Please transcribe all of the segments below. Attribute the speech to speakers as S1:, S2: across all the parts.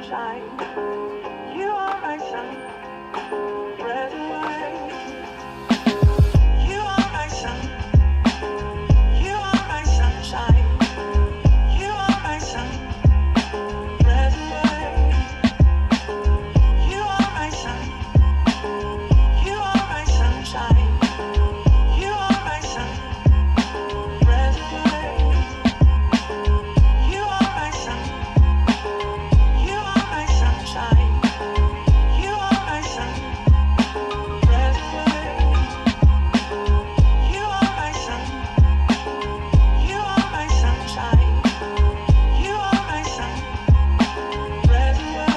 S1: sunshine. You are my sun, red away. You are my sun. You are my sunshine. You are my sun, red away. You are my sun. You are my sunshine. You are my sun, red away. You are my sun. You are my sunshine. You are my sun, red away. You are my sun. You are my sunshine. You are my sun, red away.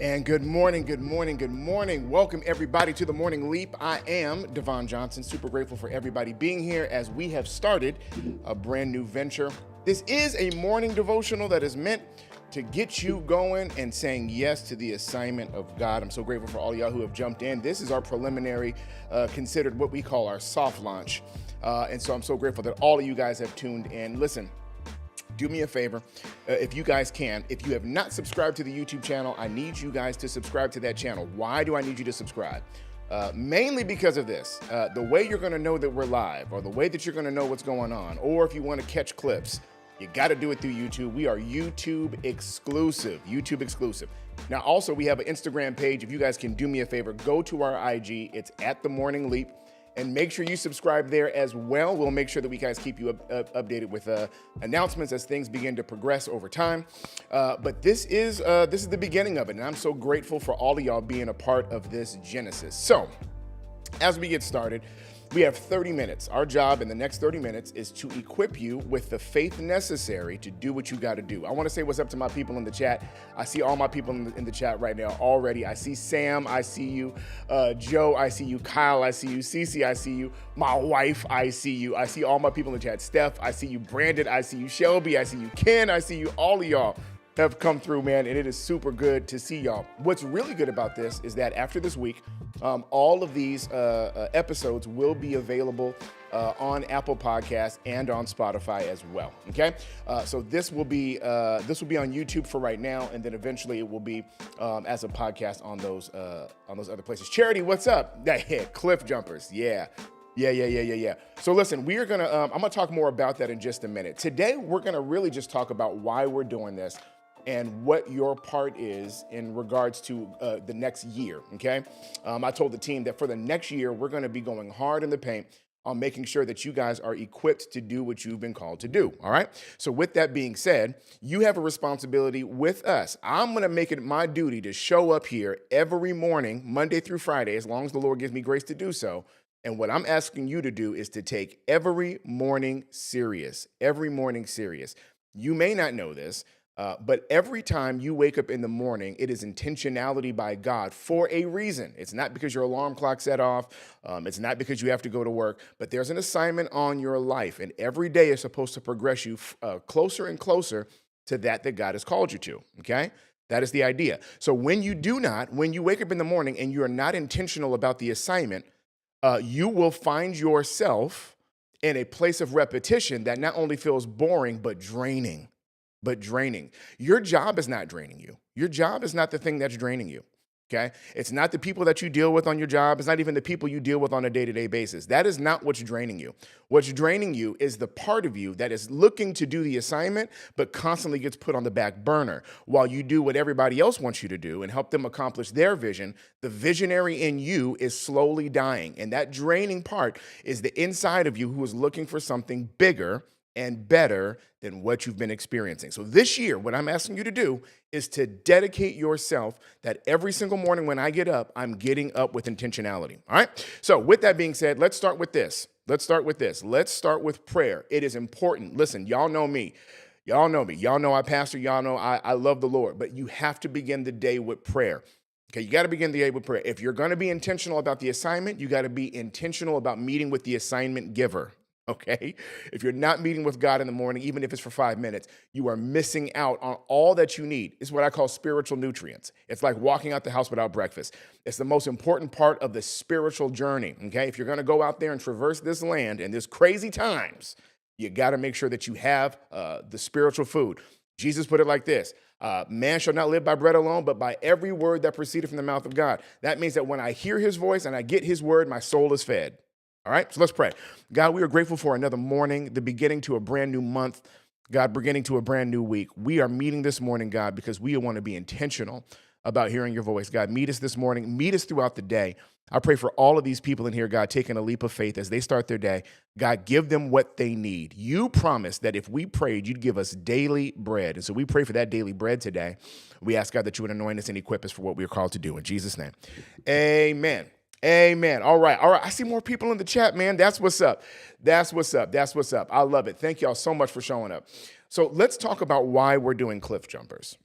S2: And good morning, good morning, good morning. Welcome everybody to the Morning Leap. I am Devon Johnson, super grateful for everybody being here as we have started a brand new venture. This is a morning devotional that is meant to get you going and saying yes to the assignment of God. I'm so grateful for all y'all who have jumped in. This is our preliminary, considered what we call our soft launch. And so I'm so grateful that all of you guys have tuned in. Listen, do me a favor, if you guys can, if you have not subscribed to the YouTube channel, I need you guys to subscribe to that channel. Why do I need you to subscribe? Mainly because of this. The way you're gonna know that we're live, or the way that you're gonna know what's going on, or if you wanna catch clips, you gotta do it through YouTube. We are YouTube exclusive. Now also, we have an Instagram page. If you guys can do me a favor, go to our IG. It's at The Morning Leap. And make sure you subscribe there as well. We'll make sure that we guys keep you updated with announcements as things begin to progress over time. But this is the beginning of it, and I'm so grateful for all of y'all being a part of this genesis. So, as we get started, we have 30 minutes. Our job in the next 30 minutes is to equip you with the faith necessary to do what you got to do. I want to say what's up to my people in the chat. I see all my people in the chat right now already. I see Sam, I see you. Joe, I see you. Kyle, I see you. Cece, I see you. My wife, I see you. I see all my people in the chat. Steph, I see you. Brandon, I see you. Shelby, I see you. Ken, I see you. All of y'all have come through, man, and it is super good to see y'all. What's really good about this is that after this week, all of these episodes will be available on Apple Podcasts and on Spotify as well. Okay, so this will be on YouTube for right now, and then eventually it will be as a podcast on those other places. Charity, what's up? Yeah, Cliff Jumpers, yeah. So listen, we are gonna, I'm gonna talk more about that in just a minute. Today, we're gonna really just talk about why we're doing this and what your part is in regards to the next year, okay? I told the team that for the next year, we're gonna be going hard in the paint on making sure that you guys are equipped to do what you've been called to do. All right. So with that being said, you have a responsibility with us. I'm going to make it my duty to show up here every morning, Monday through Friday, as long as the Lord gives me grace to do so. And what I'm asking you to do is to take every morning serious. Every morning serious. You may not know this, but every time you wake up in the morning, it is intentionality by God for a reason. It's not because your alarm clock set off. It's not because you have to go to work, but there's an assignment on your life. And every day is supposed to progress you closer and closer to that God has called you to, okay? That is the idea. So when you wake up in the morning and you're not intentional about the assignment, you will find yourself in a place of repetition that not only feels boring, but draining. Your job is not draining you. Your job is not the thing that's draining you, okay? It's not the people that you deal with on your job. It's not even the people you deal with on a day-to-day basis. That is not what's draining you. What's draining you is the part of you that is looking to do the assignment, but constantly gets put on the back burner. While you do what everybody else wants you to do and help them accomplish their vision, the visionary in you is slowly dying. And that draining part is the inside of you who is looking for something bigger and better than what you've been experiencing. So this year, what I'm asking you to do is to dedicate yourself that every single morning when I get up, I'm getting up with intentionality. All right. So with that being said, let's start with this. Let's start with prayer. It is important. Listen, y'all know me. Y'all know I pastor. Y'all know I love the Lord, but you have to begin the day with prayer. Okay, you got to begin the day with prayer. If you're going to be intentional about the assignment, you got to be intentional about meeting with the assignment giver. Okay. If you're not meeting with God in the morning, even if it's for 5 minutes, you are missing out on all that you need. It's what I call spiritual nutrients. It's like walking out the house without breakfast. It's the most important part of the spiritual journey. Okay. If you're going to go out there and traverse this land in these crazy times, you got to make sure that you have the spiritual food. Jesus put it like this. Man shall not live by bread alone, but by every word that proceeded from the mouth of God. That means that when I hear his voice and I get his word, my soul is fed. All right, so let's pray. God, we are grateful for another morning, the beginning to a brand new month. God, beginning to a brand new week. We are meeting this morning, God, because we want to be intentional about hearing your voice. God, meet us this morning. Meet us throughout the day. I pray for all of these people in here, God, taking a leap of faith as they start their day. God, give them what they need. You promised that if we prayed, you'd give us daily bread. And so we pray for that daily bread today. We ask, God, that you would anoint us and equip us for what we are called to do. In Jesus' name, amen. Amen. All right. I see more people in the chat, man. That's what's up. I love it. Thank y'all so much for showing up. So let's talk about why we're doing cliff jumpers.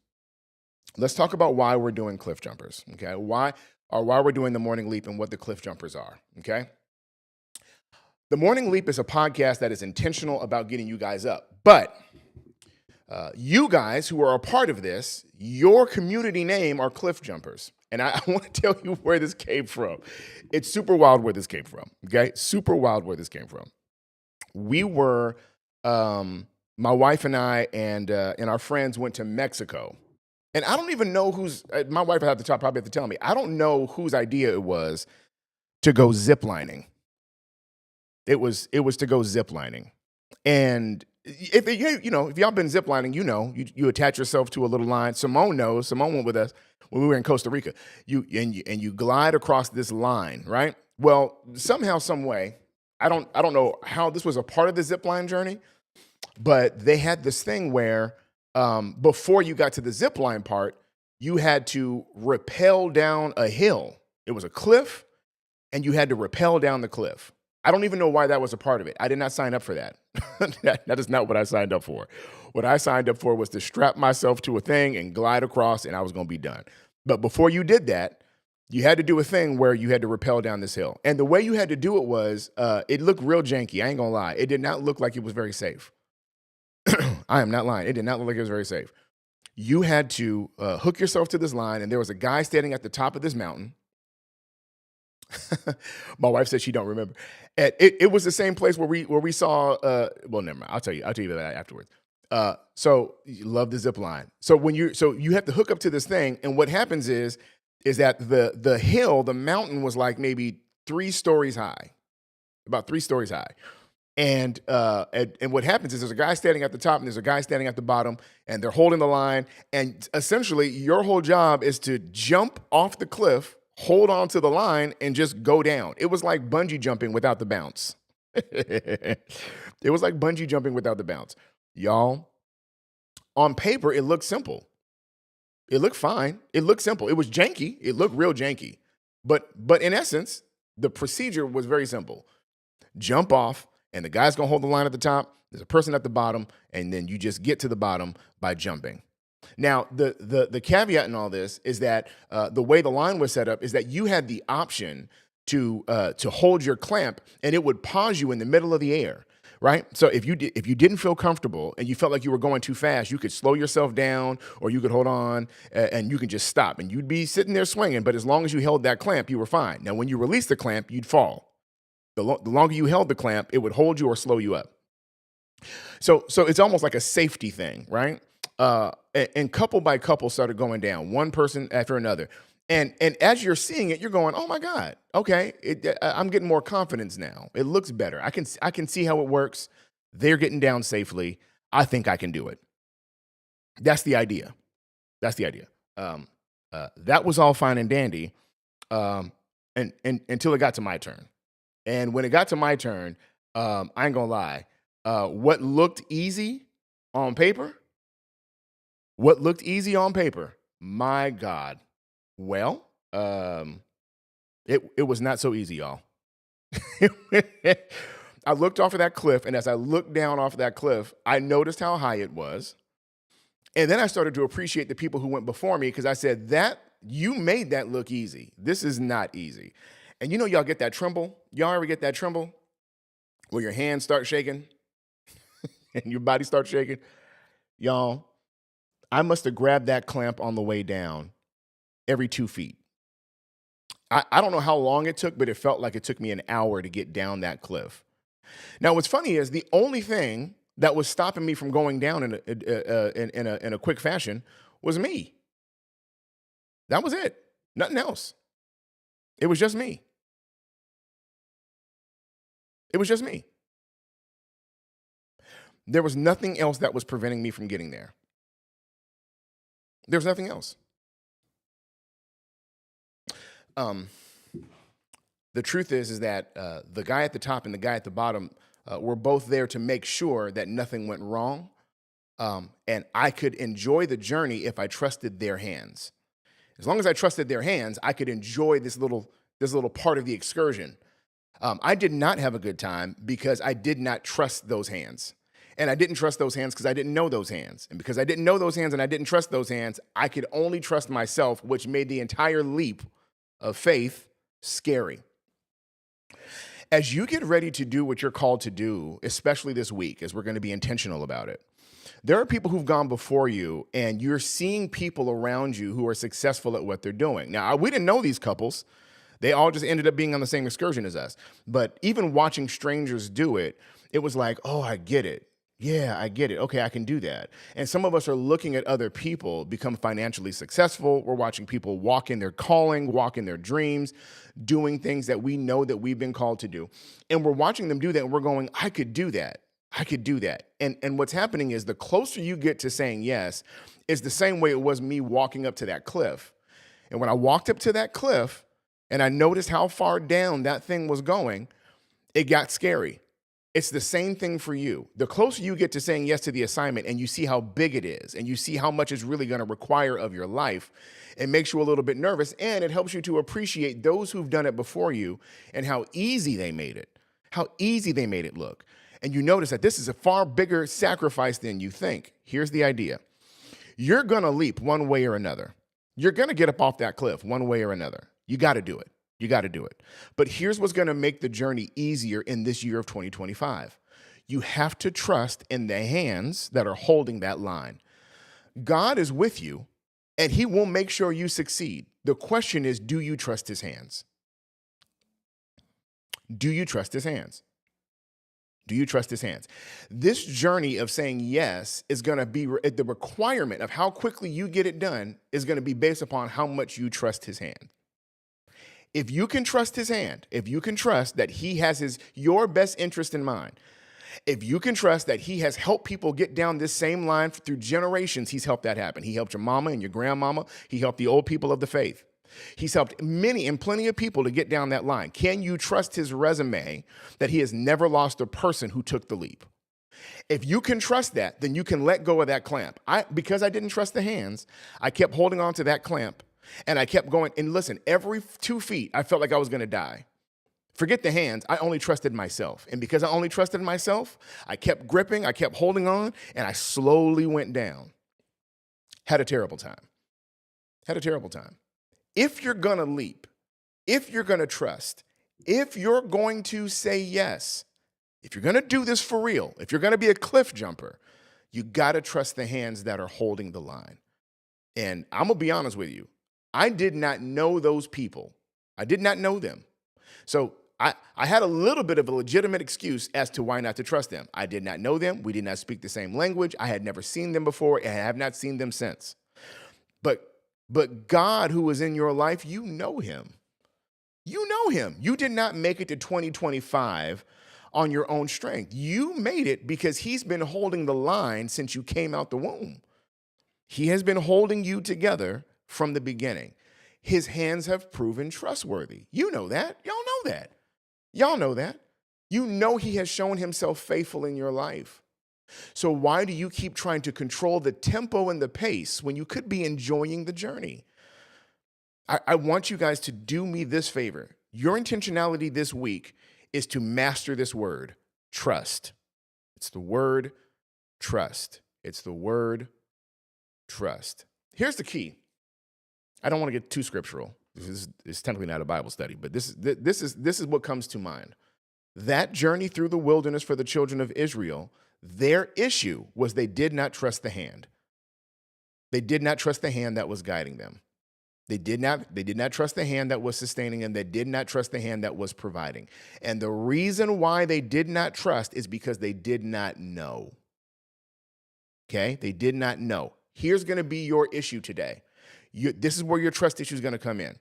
S2: Okay. Why we're doing the morning leap and what the cliff jumpers are. Okay. The morning leap is a podcast that is intentional about getting you guys up, but you guys who are a part of this, your community name are cliff jumpers. And I want to tell you where this came from. It's super wild where this came from, okay? Super wild where this came from. We were, my wife and I and our friends went to Mexico. And I don't even know my wife probably have to tell me, I don't know whose idea it was to go ziplining. It was to go ziplining. And if y'all been ziplining, you attach yourself to a little line. Simone knows. Simone went with us when we were in Costa Rica. You glide across this line, right? Well, somehow, some way, I don't know how this was a part of the zipline journey, but they had this thing where before you got to the zipline part, you had to rappel down a hill. It was a cliff, and you had to rappel down the cliff. I don't even know why that was a part of it. I did not sign up for that. That is not what I signed up for. What I signed up for was to strap myself to a thing and glide across, and I was going to be done. But before you did that, you had to do a thing where you had to rappel down this hill. And the way you had to do it was, it looked real janky. I ain't going to lie. It did not look like it was very safe. I am not lying. It did not look like it was very safe. You had to hook yourself to this line, and there was a guy standing at the top of this mountain. My wife said she don't remember. And it was the same place where we saw. Well, never mind. I'll tell you that afterwards. So you love the zip line. So you have to hook up to this thing, and what happens is that the hill, the mountain was like maybe 3 stories high, about 3 stories high. And what happens is there's a guy standing at the top and there's a guy standing at the bottom, and they're holding the line. And essentially, your whole job is to jump off the cliff, hold on to the line, and just go down. It was like bungee jumping without the bounce. It was like bungee jumping without the bounce. Y'all, on paper, it looked simple. It looked fine. It looked simple. It was janky. It looked real janky. But in essence, the procedure was very simple. Jump off, and the guy's gonna hold the line at the top. There's a person at the bottom, and then you just get to the bottom by jumping. Now, the caveat in all this is that the way the line was set up is that you had the option to hold your clamp, and it would pause you in the middle of the air. Right. So if you didn't feel comfortable and you felt like you were going too fast, you could slow yourself down, or you could hold on and you could just stop, and you'd be sitting there swinging. But as long as you held that clamp, you were fine. Now, when you released the clamp, you'd fall. The longer you held the clamp, it would hold you or slow you up. So it's almost like a safety thing, right? And couple by couple started going down, one person after another. And as you're seeing it, you're going, oh my God, okay, I'm getting more confidence now. It looks better. I can see how it works. They're getting down safely. I think I can do it. That's the idea. That's the idea. That was all fine and dandy, and until it got to my turn. And when it got to my turn, I ain't gonna lie. What looked easy on paper, my God. Well, it was not so easy, y'all. I looked off of that cliff, and as I looked down off of that cliff, I noticed how high it was. And then I started to appreciate the people who went before me, because I said, that you made that look easy. This is not easy. And y'all get that tremble? Y'all ever get that tremble where your hands start shaking and your body starts shaking? Y'all, I must have grabbed that clamp on the way down every 2 feet. I don't know how long it took, but it felt like it took me an hour to get down that cliff. Now, what's funny is the only thing that was stopping me from going down in a quick fashion was me. That was it. Nothing else. It was just me. It was just me. There was nothing else that was preventing me from getting there. There's nothing else. The truth is that the guy at the top and the guy at the bottom were both there to make sure that nothing went wrong, and I could enjoy the journey if I trusted their hands. As long as I trusted their hands, I could enjoy this little part of the excursion. I did not have a good time because I did not trust those hands. And I didn't trust those hands because I didn't know those hands. And because I didn't know those hands and I didn't trust those hands, I could only trust myself, which made the entire leap of faith scary. As you get ready to do what you're called to do, especially this week, as we're going to be intentional about it, there are people who've gone before you, and you're seeing people around you who are successful at what they're doing. Now, we didn't know these couples. They all just ended up being on the same excursion as us. But even watching strangers do it, it was like, oh, I get it. Yeah, I get it. Okay, I can do that. And some of us are looking at other people become financially successful. We're watching people walk in their calling, walk in their dreams, doing things that we know that we've been called to do. And we're watching them do that, and we're going, I could do that. I could do that. And what's happening is the closer you get to saying yes is the same way it was me walking up to that cliff. And when I walked up to that cliff and I noticed how far down that thing was going, it got scary. It's the same thing for you. The closer you get to saying yes to the assignment and you see how big it is and you see how much it's really going to require of your life, it makes you a little bit nervous, and it helps you to appreciate those who've done it before you and how easy they made it, look. And you notice that this is a far bigger sacrifice than you think. Here's the idea. You're going to leap one way or another. You're going to get up off that cliff one way or another. You got to do it. You got to do it. But here's what's going to make the journey easier in this year of 2025. You have to trust in the hands that are holding that line. God is with you, and he will make sure you succeed. The question is, do you trust his hands? Do you trust his hands? Do you trust his hands? This journey of saying yes is going to be the requirement of how quickly you get it done is going to be based upon how much you trust his hand. If you can trust his hand, if you can trust that he has your best interest in mind, if you can trust that he has helped people get down this same line through generations, he's helped that happen. He helped your mama and your grandmama. He helped the old people of the faith. He's helped many and plenty of people to get down that line. Can you trust his resume that he has never lost a person who took the leap? If you can trust that, then you can let go of that clamp. Because I didn't trust the hands, I kept holding on to that clamp and I kept going. And listen, every 2 feet, I felt like I was going to die. Forget the hands. I only trusted myself. And because I only trusted myself, I kept gripping, I kept holding on, and I slowly went down. Had a terrible time. Had a terrible time. If you're going to leap, if you're going to trust, if you're going to say yes, if you're going to do this for real, if you're going to be a cliff jumper, you got to trust the hands that are holding the line. And I'm going to be honest with you. I did not know those people. I did not know them. So I had a little bit of a legitimate excuse as to why not to trust them. I did not know them. We did not speak the same language. I had never seen them before and I have not seen them since. But God, who is in your life, you know him. You know him. You did not make it to 2025 on your own strength. You made it because he's been holding the line since you came out the womb. He has been holding you together from the beginning. His hands have proven trustworthy. You know that. Y'all know that. Y'all know that. You know he has shown himself faithful in your life. So why do you keep trying to control the tempo and the pace when you could be enjoying the journey? I want you guys to do me this favor. Your intentionality this week is to master this word, trust. It's the word trust. It's the word trust. Here's the key. I don't want to get too scriptural. This is technically not a Bible study, but this is what comes to mind. That journey through the wilderness for the children of Israel, their issue was they did not trust the hand. They did not trust the hand that was guiding them. They did not trust the hand that was sustaining them. They did not trust the hand that was providing. And the reason why they did not trust is because they did not know. Okay? They did not know. Here's going to be your issue today. This is where your trust issue is going to come in.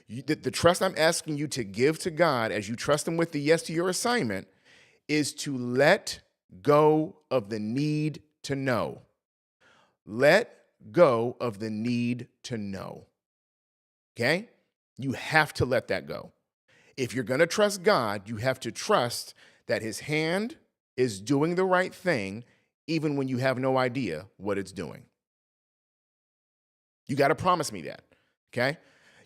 S2: The trust I'm asking you to give to God as you trust him with the yes to your assignment is to let go of the need to know. Let go of the need to know. Okay? You have to let that go. If you're going to trust God, you have to trust that his hand is doing the right thing even when you have no idea what it's doing. You got to promise me that, okay?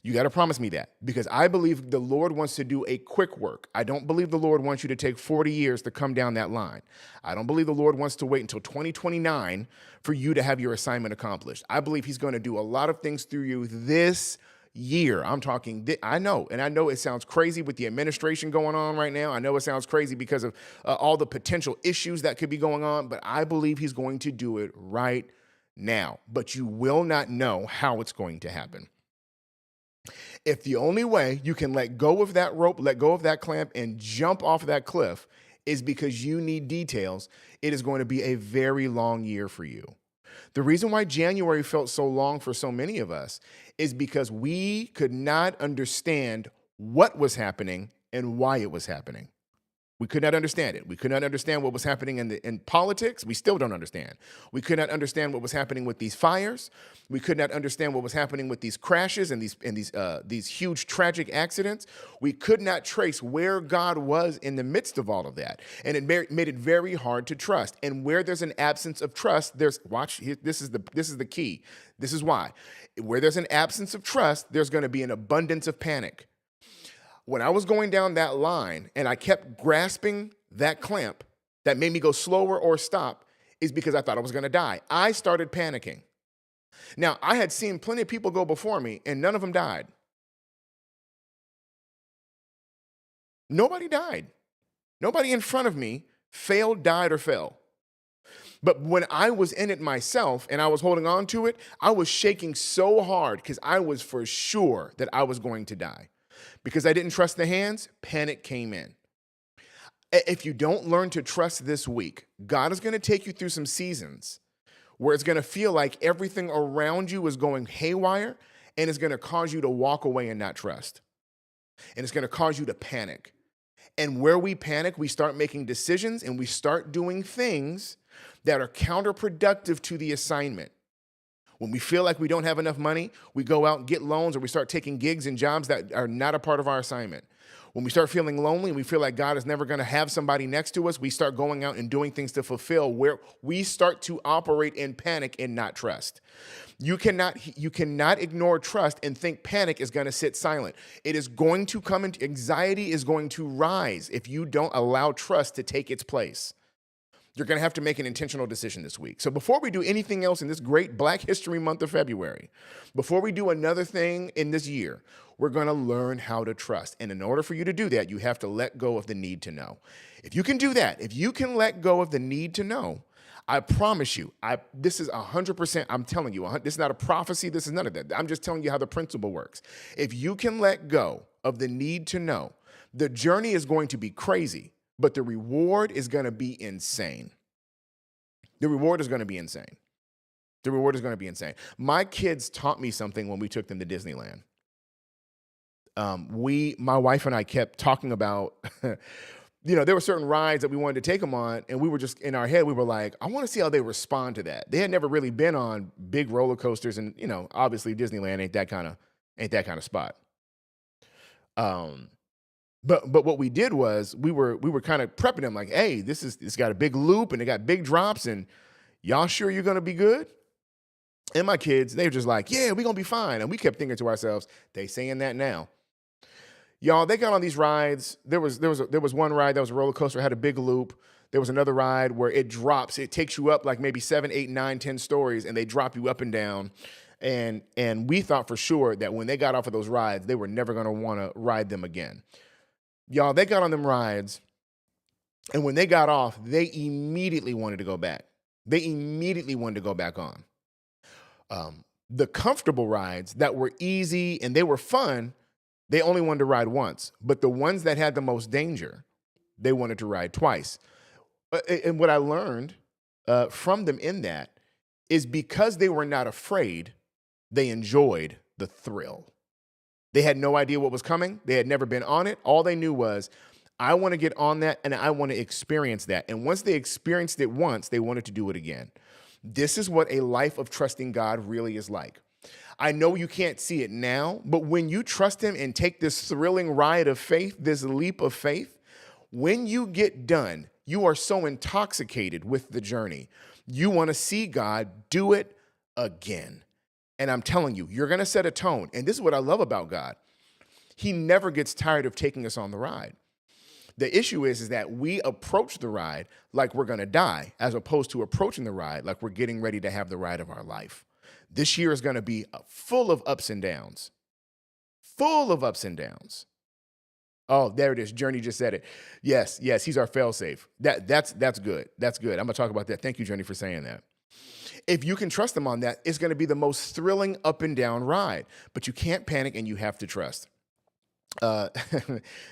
S2: You got to promise me that because I believe the Lord wants to do a quick work. I don't believe the Lord wants you to take 40 years to come down that line. I don't believe the Lord wants to wait until 2029 for you to have your assignment accomplished. I believe he's going to do a lot of things through you this year. I'm talking, I know it sounds crazy with the administration going on right now. I know it sounds crazy because of all the potential issues that could be going on, but I believe he's going to do it right now, but you will not know how it's going to happen. If the only way you can let go of that rope, let go of that clamp, and jump off of that cliff is because you need details, it is going to be a very long year for you. The reason why January felt so long for so many of us is because we could not understand what was happening and why it was happening. We could not understand it. We could not understand what was happening in politics. We still don't understand. We could not understand what was happening with these fires. We could not understand what was happening with these crashes and these huge tragic accidents. We could not trace where God was in the midst of all of that, and it made it very hard to trust. And where there's an absence of trust, this is the key. This is why. Where there's an absence of trust, there's going to be an abundance of panic. When I was going down that line and I kept grasping that clamp that made me go slower or stop is because I thought I was going to die. I started panicking. Now, I had seen plenty of people go before me and none of them died. Nobody died. Nobody in front of me failed, died, or fell. But when I was in it myself and I was holding on to it, I was shaking so hard because I was for sure that I was going to die. Because I didn't trust the hands, panic came in. If you don't learn to trust this week, God is going to take you through some seasons where it's going to feel like everything around you is going haywire, and it's going to cause you to walk away and not trust. And it's going to cause you to panic. And where we panic, we start making decisions and we start doing things that are counterproductive to the assignment. When we feel like we don't have enough money, we go out and get loans, or we start taking gigs and jobs that are not a part of our assignment. When we start feeling lonely and we feel like God is never going to have somebody next to us, we start going out and doing things to fulfill, where we start to operate in panic and not trust. You cannot ignore trust and think panic is going to sit silent. It is going to come into anxiety is going to rise if you don't allow trust to take its place. You're going to have to make an intentional decision this week. So before we do anything else in this great Black History Month of February, before we do another thing in this year, we're going to learn how to trust. And in order for you to do that, you have to let go of the need to know. If you can do that, if you can let go of the need to know, I promise you, this is 100%, I'm telling you, this is not a prophecy, this is none of that. I'm just telling you how the principle works. If you can let go of the need to know, the journey is going to be crazy, but the reward is going to be insane. The reward is going to be insane. The reward is going to be insane. My kids taught me something when we took them to Disneyland. My wife and I kept talking about, there were certain rides that we wanted to take them on, and we were just in our head, we were like, I want to see how they respond to that. They had never really been on big roller coasters, and obviously Disneyland ain't that kind of spot. But what we did was we were kind of prepping them like, hey, it's got a big loop and it got big drops, and y'all sure you're gonna be good? And my kids, they were just like, yeah, we're gonna be fine. And we kept thinking to ourselves, they saying that now. Y'all, they got on these rides. There was one ride that was a roller coaster, had a big loop. There was another ride where it drops. It takes you up like maybe 7, 8, 9, 10 stories, and they drop you up and down. And we thought for sure that when they got off of those rides, they were never gonna want to ride them again. Y'all, they got on them rides, and when they got off, they immediately wanted to go back. They immediately wanted to go back on. The comfortable rides that were easy and they were fun, they only wanted to ride once. But the ones that had the most danger, they wanted to ride twice. And what I learned from them in that is because they were not afraid, they enjoyed the thrill. They had no idea what was coming. They had never been on it. All they knew was, I want to get on that and I want to experience that. And once they experienced it once, they wanted to do it again. This is what a life of trusting God really is like. I know you can't see it now, but when you trust him and take this thrilling ride of faith, this leap of faith, when you get done, you are so intoxicated with the journey. You want to see God do it again. And I'm telling you, you're going to set a tone. And this is what I love about God. He never gets tired of taking us on the ride. The issue is that we approach the ride like we're going to die, as opposed to approaching the ride like we're getting ready to have the ride of our life. This year is going to be full of ups and downs. Full of ups and downs. Oh, there it is. Journey just said it. Yes, he's our fail-safe. That's good. That's good. I'm going to talk about that. Thank you, Journey, for saying that. If you can trust him on that, it's going to be the most thrilling up and down ride. But you can't panic and you have to trust.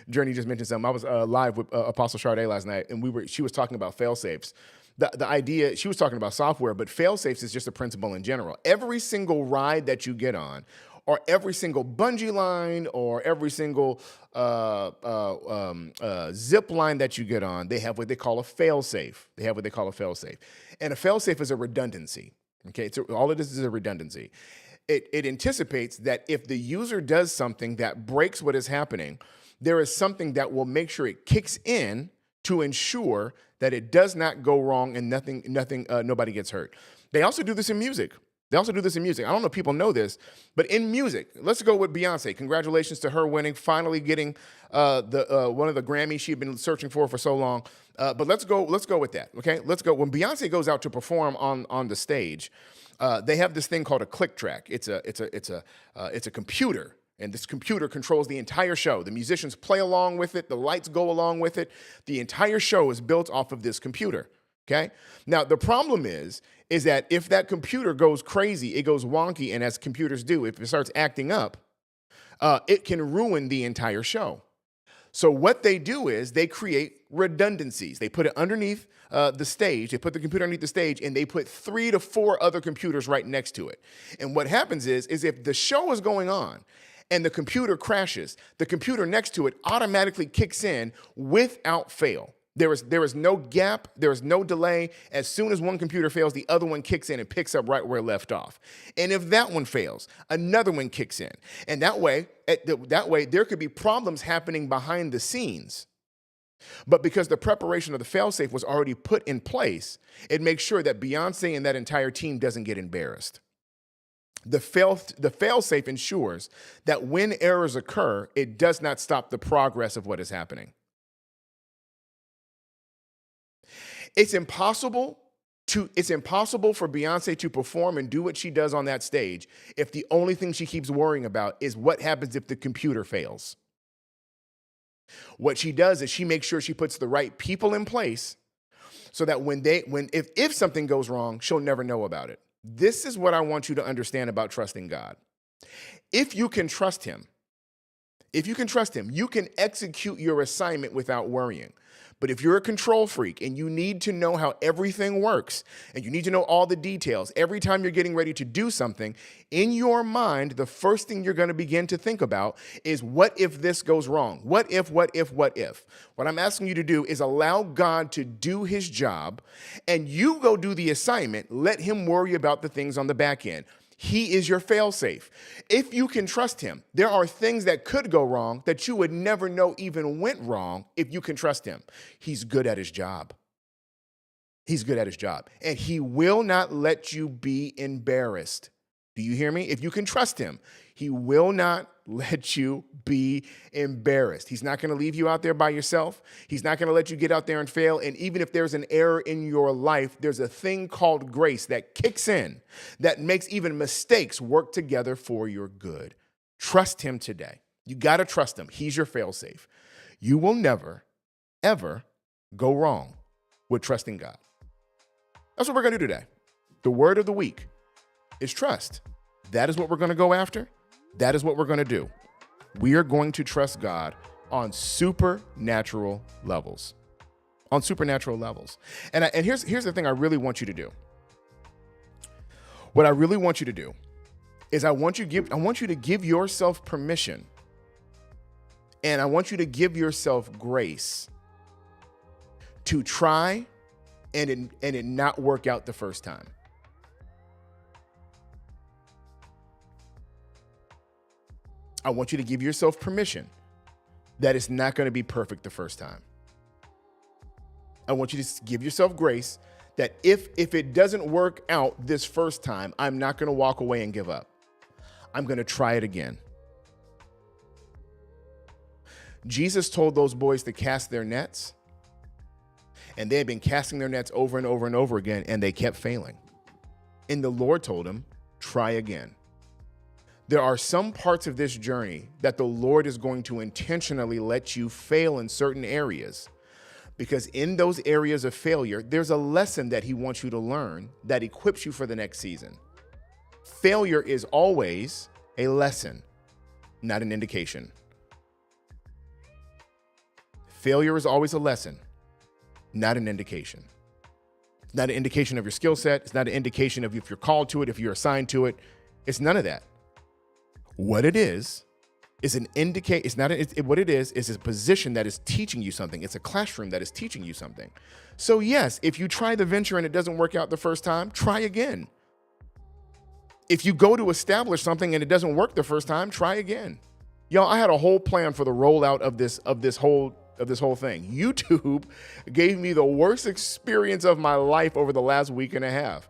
S2: Journey just mentioned something. I was live with Apostle Sade last night, and she was talking about fail-safes. The idea, she was talking about software, but fail-safes is just a principle in general. Every single ride that you get on, or every single bungee line, or every single zip line that you get on, they have what they call a fail-safe. And a fail-safe is a redundancy. Okay, all it is a redundancy. It anticipates that if the user does something that breaks what is happening, there is something that will make sure it kicks in to ensure that it does not go wrong and nobody gets hurt. They also do this in music. I don't know if people know this, but in music, let's go with Beyonce. Congratulations to her winning, finally getting one of the Grammys she'd been searching for so long. But let's go with that. Okay, let's go. When Beyonce goes out to perform on the stage, they have this thing called a click track. It's a computer, and this computer controls the entire show. The musicians play along with it. The lights go along with it. The entire show is built off of this computer. Okay. Now the problem is that if that computer goes crazy, it goes wonky, and as computers do, if it starts acting up, it can ruin the entire show. So what they do is they create redundancies. They put it underneath the stage. They put the computer underneath the stage, and they put 3 to 4 other computers right next to it. And what happens is if the show is going on and the computer crashes, the computer next to it automatically kicks in without fail. There is no gap. There is no delay. As soon as one computer fails, the other one kicks in and picks up right where it left off. And if that one fails, another one kicks in. And that way, there could be problems happening behind the scenes. But because the preparation of the failsafe was already put in place, it makes sure that Beyonce and that entire team doesn't get embarrassed. The failsafe ensures that when errors occur, it does not stop the progress of what is happening. It's impossible for Beyonce to perform and do what she does on that stage if the only thing she keeps worrying about is what happens if the computer fails. What she does is she makes sure she puts the right people in place so that if something goes wrong, she'll never know about it. This is what I want you to understand about trusting God. If you can trust him, you can execute your assignment without worrying. But if you're a control freak and you need to know how everything works and you need to know all the details, every time you're getting ready to do something, in your mind, the first thing you're going to begin to think about is, what if this goes wrong? What if? What I'm asking you to do is allow God to do his job, and you go do the assignment. Let him worry about the things on the back end. He is your failsafe. If you can trust him, there are things that could go wrong that you would never know even went wrong if you can trust him. He's good at his job. And he will not let you be embarrassed. Do you hear me? If you can trust him, he will not let you be embarrassed. He's not going to leave you out there by yourself. He's not going to let you get out there and fail. And even if there's an error in your life, there's a thing called grace that kicks in that makes even mistakes work together for your good. Trust him today. You got to trust him. He's your failsafe. You will never, ever go wrong with trusting God. That's what we're going to do today. The word of the week is trust. That is what we're going to go after. That is what we're going to do. We are going to trust God on supernatural levels. And here's the thing I really want you to do. What I really want you to do is I want you to give yourself permission, and I want you to give yourself grace to try and it not work out the first time. I want you to give yourself permission that it's not going to be perfect the first time. I want you to give yourself grace that if it doesn't work out this first time, I'm not going to walk away and give up. I'm going to try it again. Jesus told those boys to cast their nets, and they had been casting their nets over and over and over again, and they kept failing. And the Lord told them, try again. There are some parts of this journey that the Lord is going to intentionally let you fail in certain areas, because in those areas of failure, there's a lesson that he wants you to learn that equips you for the next season. Failure is always a lesson, not an indication. Failure is always a lesson, not an indication. It's not an indication of your skill set. It's not an indication of if you're called to it, if you're assigned to it. It's none of that. What it is an indicate. It's not. What it is a position that is teaching you something. It's a classroom that is teaching you something. So yes, if you try the venture and it doesn't work out the first time, try again. If you go to establish something and it doesn't work the first time, try again. Y'all, I had a whole plan for the rollout of this whole thing. YouTube gave me the worst experience of my life over the last week and a half.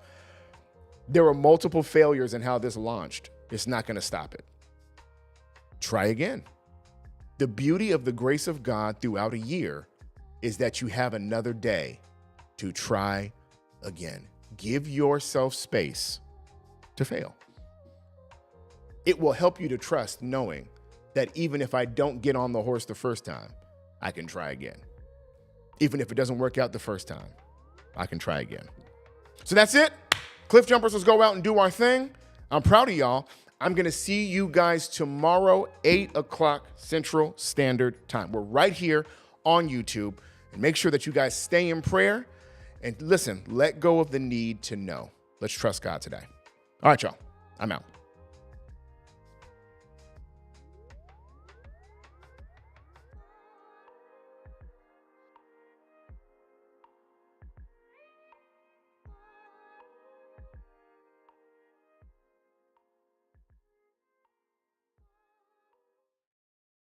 S2: There were multiple failures in how this launched. It's not going to stop it. Try again. The beauty of the grace of God throughout a year is that you have another day to try again. Give yourself space to fail. It will help you to trust knowing that even if I don't get on the horse the first time, I can try again. Even if it doesn't work out the first time, I can try again. So that's it. Cliff Jumpers, let's go out and do our thing. I'm proud of y'all. I'm going to see you guys tomorrow, 8 o'clock Central Standard Time. We're right here on YouTube. And make sure that you guys stay in prayer. And listen, let go of the need to know. Let's trust God today. All right, y'all. I'm out.